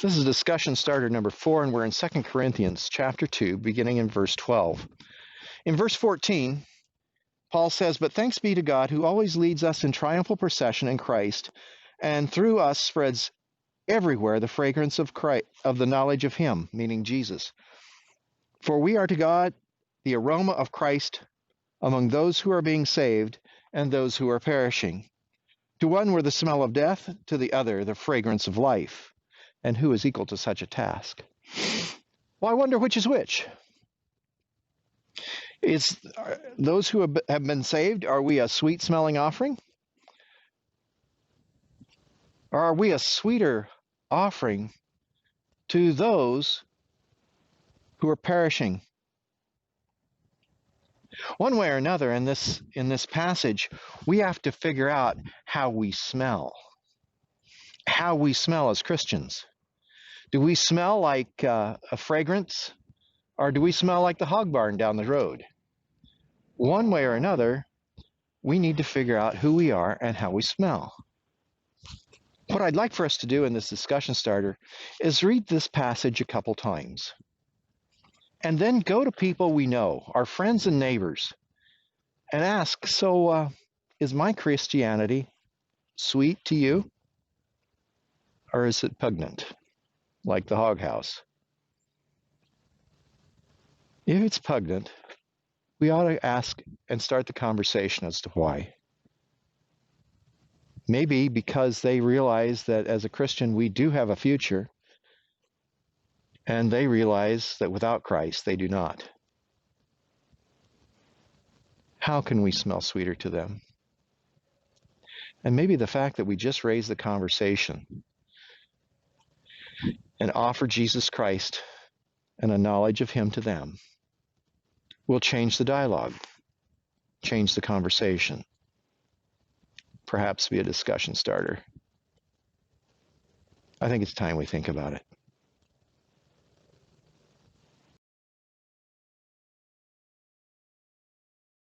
This is discussion starter number 4, and we're in 2 Corinthians chapter 2, beginning in verse 12. In verse 14, Paul says, "But thanks be to God who always leads us in triumphal procession in Christ, and through us spreads everywhere the fragrance of Christ, of the knowledge of him," meaning Jesus. "For we are to God the aroma of Christ among those who are being saved and those who are perishing. To one we're the smell of death, to the other the fragrance of life. And who is equal to such a task?" Well, I wonder which is which. Is those who have been saved, are we a sweet-smelling offering? Or are we a sweeter offering to those who are perishing? One way or another, in this passage, we have to figure out how we smell. How we smell as Christians. Do we smell like a fragrance, or do we smell like the hog barn down the road? One way or another, we need to figure out who we are and how we smell. What I'd like for us to do in this discussion starter is read this passage a couple times, and then go to people we know, our friends and neighbors, and ask, so is my Christianity sweet to you? Or is it pungent, like the hog house? If it's pungent, we ought to ask and start the conversation as to why. Maybe because they realize that as a Christian we do have a future, and they realize that without Christ they do not. How can we smell sweeter to them? And maybe the fact that we just raised the conversation and offer Jesus Christ and a knowledge of him to them will change the dialogue, change the conversation, perhaps be a discussion starter. I think it's time we think about it.